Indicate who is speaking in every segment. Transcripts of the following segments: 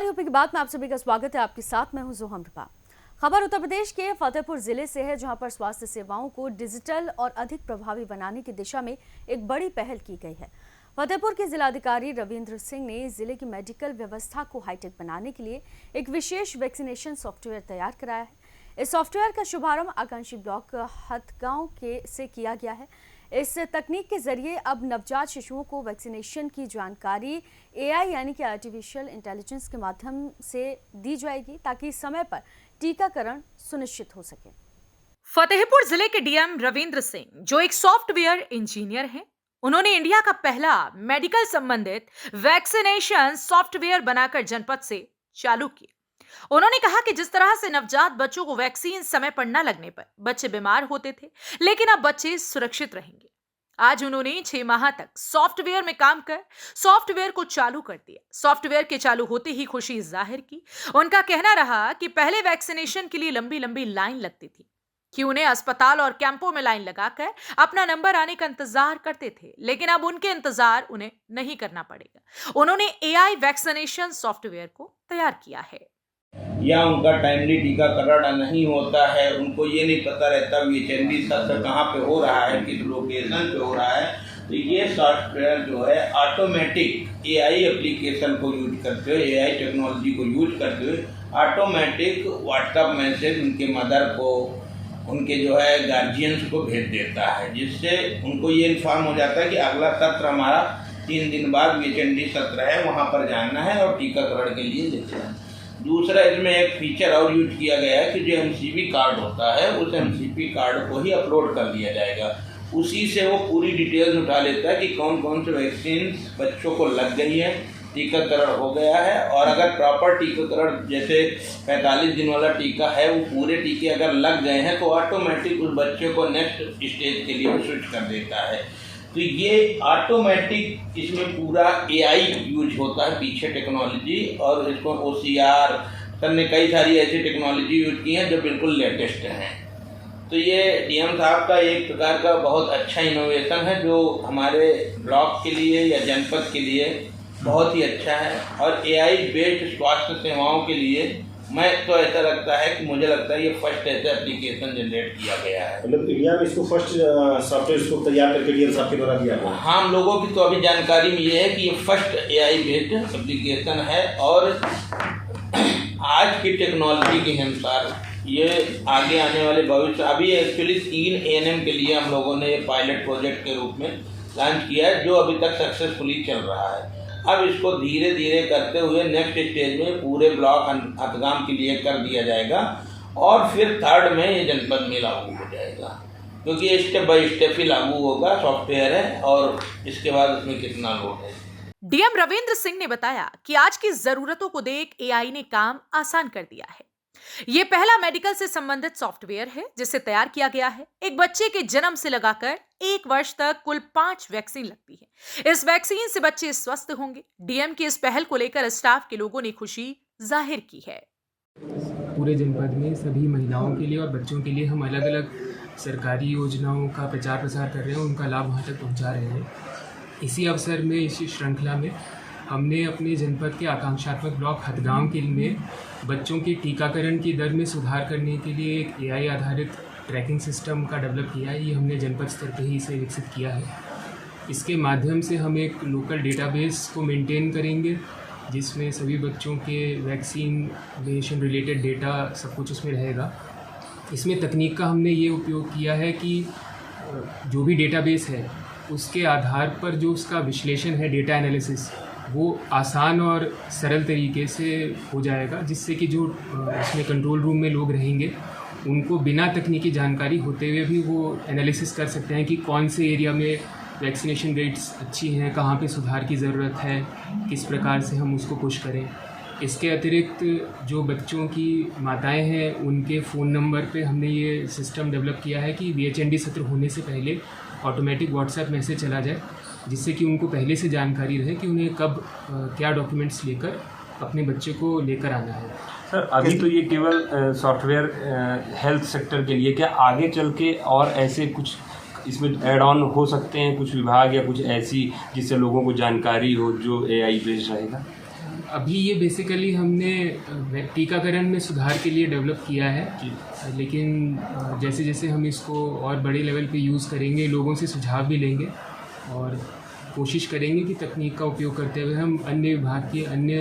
Speaker 1: नमस्कार, यूपी की बात में आप सभी का स्वागत है। आपके साथ मैं हूं जोहम रिपा। खबर उत्तर प्रदेश के फतेहपुर जिले से है, जहां पर स्वास्थ्य सेवाओं को डिजिटल और अधिक प्रभावी बनाने की दिशा में एक बड़ी पहल की गई है। फतेहपुर के जिलाधिकारी रविंद्र सिंह ने जिले की मेडिकल व्यवस्था को हाईटेक बनाने के लिए एक विशेष वैक्सीनेशन सॉफ्टवेयर तैयार कराया है। इस सॉफ्टवेयर का शुभारंभ आकांक्षी ब्लॉक हथगांव से किया गया है। इस तकनीक के जरिए अब नवजात शिशुओं को वैक्सीनेशन की जानकारी AI यानी कि आर्टिफिशियल इंटेलिजेंस के माध्यम से दी जाएगी, ताकि समय पर टीकाकरण सुनिश्चित हो सके।
Speaker 2: फतेहपुर जिले के डीएम रविंद्र सिंह, जो एक सॉफ्टवेयर इंजीनियर हैं, उन्होंने इंडिया का पहला मेडिकल संबंधित वैक्सीनेशन सॉफ्टवेयर बनाकर जनपद से चालू किया। उन्होंने कहा कि जिस तरह से नवजात बच्चों को वैक्सीन समय पर न लगने पर बच्चे बीमार होते थे, लेकिन अब बच्चे सुरक्षित रहेंगे। आज उन्होंने 6 माह तक सॉफ्टवेयर में काम कर सॉफ्टवेयर को चालू कर दिया। सॉफ्टवेयर के चालू होते ही खुशी जाहिर की। उनका कहना रहा कि पहले वैक्सीनेशन के लिए लंबी लंबी लाइन लगती थी, कि उन्हें अस्पताल और कैंपों में लाइन लगाकर अपना नंबर आने का इंतजार करते थे, लेकिन अब उनके इंतजार उन्हें नहीं करना पड़ेगा। उन्होंने AI वैक्सीनेशन सॉफ्टवेयर को तैयार किया है।
Speaker 3: या उनका टाइमली टीकाकरण नहीं होता है, उनको ये नहीं पता रहता VHND सत्र कहाँ पे हो रहा है, किस लोकेशन पे हो रहा है, तो ये सॉफ्टवेयर जो है ऑटोमेटिक AI एप्लीकेशन को यूज करते हुए, AI टेक्नोलॉजी को यूज करते हुए ऑटोमेटिक व्हाट्सएप मैसेज उनके मदर को, उनके जो है गार्जियंस को भेज देता है, जिससे उनको ये इन्फॉर्म हो जाता है कि अगला सत्र हमारा 3 दिन बाद VHND सत्र है, वहाँ पर जाना है और टीकाकरण के लिए लेते हैं। दूसरा, इसमें एक फीचर और यूज किया गया है कि जो MCP कार्ड होता है, उस MCP कार्ड को ही अपलोड कर दिया जाएगा। उसी से वो पूरी डिटेल्स उठा लेता है कि कौन कौन से वैक्सीन बच्चों को लग गई है, टीकाकरण हो गया है, और अगर प्रॉपर टीकाकरण जैसे 45 दिन वाला टीका है, वो पूरे टीके अगर लग गए हैं तो ऑटोमेटिक उस बच्चे को नेक्स्ट स्टेज के लिए स्विच कर देता है। तो ये ऑटोमेटिक इसमें पूरा AI यूज होता है, पीछे टेक्नोलॉजी, और इसको OCR सर ने कई सारी ऐसी टेक्नोलॉजी यूज की हैं जो बिल्कुल लेटेस्ट हैं। तो ये DM साहब का एक प्रकार का बहुत अच्छा इनोवेशन है, जो हमारे ब्लॉक के लिए या जनपद के लिए बहुत ही अच्छा है। और AI बेस्ड स्वास्थ्य सेवाओं के लिए मैं तो ऐसा लगता है कि मुझे लगता है ये फर्स्ट ऐसा एप्लीकेशन जनरेट किया गया है।
Speaker 4: मतलब इंडिया में इसको फर्स्ट सॉफ्टवेयर इसको तैयार करके डीएम साहब के द्वारा दिया गया।
Speaker 3: हाँ, हम लोगों की तो अभी जानकारी में ये है कि ये फर्स्ट AI बेस्ड एप्लीकेशन है, और आज की टेक्नोलॉजी के अनुसार ये आगे आने वाले भविष्य, अभी एक्चुअली 3 ANM के लिए हम लोगों ने ये पायलट प्रोजेक्ट के रूप में लॉन्च किया है, जो अभी तक सक्सेसफुली चल रहा है। अब इसको धीरे धीरे करते हुए नेक्स्ट स्टेज में पूरे ब्लॉक हथगाम के लिए कर दिया जाएगा, और फिर 3rd में ये जनपद में लागू हो जाएगा, क्योंकि ये स्टेप बाय स्टेप ही लागू होगा। सॉफ्टवेयर है और इसके बाद उसमें कितना लोड है।
Speaker 2: डीएम रविंद्र सिंह ने बताया कि आज की जरूरतों को देख AI ने काम आसान कर दिया है। ये पहला मेडिकल से संबंधित सॉफ्टवेयर है जिसे तैयार किया गया है। एक बच्चे के जन्म से लगाकर 1 वर्ष तक कुल 5 वैक्सीन लगती है। इस वैक्सीन से बच्चे स्वस्थ होंगे। डीएम की इस पहल को लेकर स्टाफ के लोगों ने खुशी जाहिर की है।
Speaker 5: पूरे जनपद में सभी महिलाओं के लिए और बच्चों के लिए हम अलग अलग सरकारी योजनाओं का प्रचार प्रसार कर रहे हैं, उनका लाभ वहाँ तक पहुँचा रहे हैं। इसी अवसर में, इसी श्रृंखला में हमने अपने जनपद के आकांक्षात्मक ब्लॉक हथगांव के लिए बच्चों के टीकाकरण की दर में सुधार करने के लिए एक AI आधारित ट्रैकिंग सिस्टम का डेवलप किया है। ये हमने जनपद स्तर पर ही इसे विकसित किया है। इसके माध्यम से हम एक लोकल डेटाबेस को मेंटेन करेंगे, जिसमें सभी बच्चों के वैक्सीनेशन रिलेटेड डेटा सब कुछ उसमें रहेगा। इसमें तकनीक का हमने ये उपयोग किया है कि जो भी डेटाबेस है उसके आधार पर जो उसका विश्लेषण है, डेटा एनालिसिस, वो आसान और सरल तरीके से हो जाएगा, जिससे कि जो इसमें कंट्रोल रूम में लोग रहेंगे उनको बिना तकनीकी जानकारी होते हुए भी वो एनालिसिस कर सकते हैं कि कौन से एरिया में वैक्सीनेशन रेट्स अच्छी हैं, कहाँ पे सुधार की ज़रूरत है, किस प्रकार से हम उसको पुश करें। इसके अतिरिक्त जो बच्चों की माताएं हैं, उनके फ़ोन नंबर पे हमने ये सिस्टम डेवलप किया है कि VHND सत्र होने से पहले ऑटोमेटिक व्हाट्सएप मैसेज चला जाए, जिससे कि उनको पहले से जानकारी रहे कि उन्हें कब क्या डॉक्यूमेंट्स लेकर अपने बच्चे को लेकर आना है।
Speaker 6: सर, अभी तो ये केवल सॉफ्टवेयर हेल्थ सेक्टर के लिए, क्या आगे चल के और ऐसे कुछ इसमें ऐड ऑन हो सकते हैं, कुछ विभाग या कुछ ऐसी जिससे लोगों को जानकारी हो, जो AI बेस्ड रहेगा?
Speaker 5: अभी ये बेसिकली हमने टीकाकरण में सुधार के लिए डेवलप किया है, लेकिन जैसे जैसे हम इसको और बड़े लेवल पे यूज़ करेंगे, लोगों से सुझाव भी लेंगे और कोशिश करेंगे कि तकनीक का उपयोग करते हुए हम अन्य विभाग की अन्य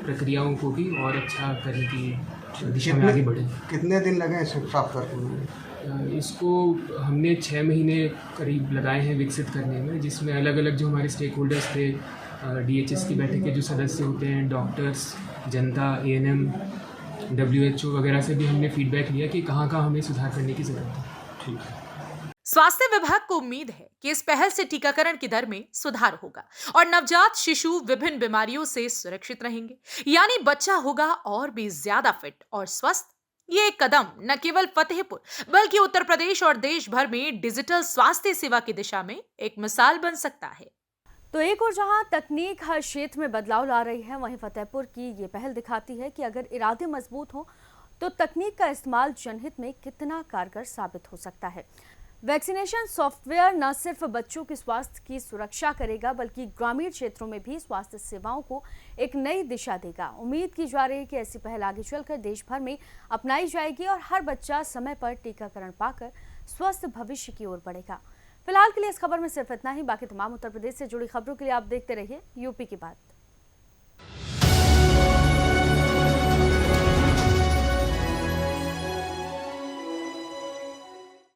Speaker 5: प्रक्रियाओं को भी और अच्छा करने की दिशा में आगे बढ़ें।
Speaker 7: कितने दिन लगे इसे साफ करने?
Speaker 5: इसको हमने 6 महीने करीब लगाए हैं विकसित करने में, जिसमें अलग अलग जो हमारे स्टेक होल्डर्स थे, DHS की बैठक के जो सदस्य होते हैं, डॉक्टर्स, जनता, ANM, WHO वगैरह से भी हमने फीडबैक लिया कि कहाँ कहाँ हमें सुधार करने की ज़रूरत है।
Speaker 6: ठीक है।
Speaker 2: स्वास्थ्य विभाग को उम्मीद है कि इस पहल से टीकाकरण की दर में सुधार होगा और नवजात शिशु विभिन्न बीमारियों से सुरक्षित रहेंगे, यानी बच्चा होगा और भी ज्यादा फिट और स्वस्थ। ये एक कदम न केवल फतेहपुर बल्कि उत्तर प्रदेश और देश भर में डिजिटल स्वास्थ्य सेवा की दिशा में एक मिसाल बन सकता है।
Speaker 1: तो एक और जहां तकनीक हर क्षेत्र में बदलाव ला रही है, वहीं फतेहपुर की ये पहल दिखाती है कि अगर इरादे मजबूत हों तो तकनीक का इस्तेमाल जनहित में कितना कारगर साबित हो सकता है। वैक्सीनेशन सॉफ्टवेयर न सिर्फ बच्चों के स्वास्थ्य की सुरक्षा करेगा, बल्कि ग्रामीण क्षेत्रों में भी स्वास्थ्य सेवाओं को एक नई दिशा देगा। उम्मीद की जा रही है कि ऐसी पहल आगे चलकर देश भर में अपनाई जाएगी और हर बच्चा समय पर टीकाकरण पाकर स्वस्थ भविष्य की ओर बढ़ेगा। फिलहाल के लिए इस खबर में सिर्फ इतना ही। बाकी तमाम उत्तर प्रदेश से जुड़ी खबरों के लिए आप देखते रहिए यूपी की बात।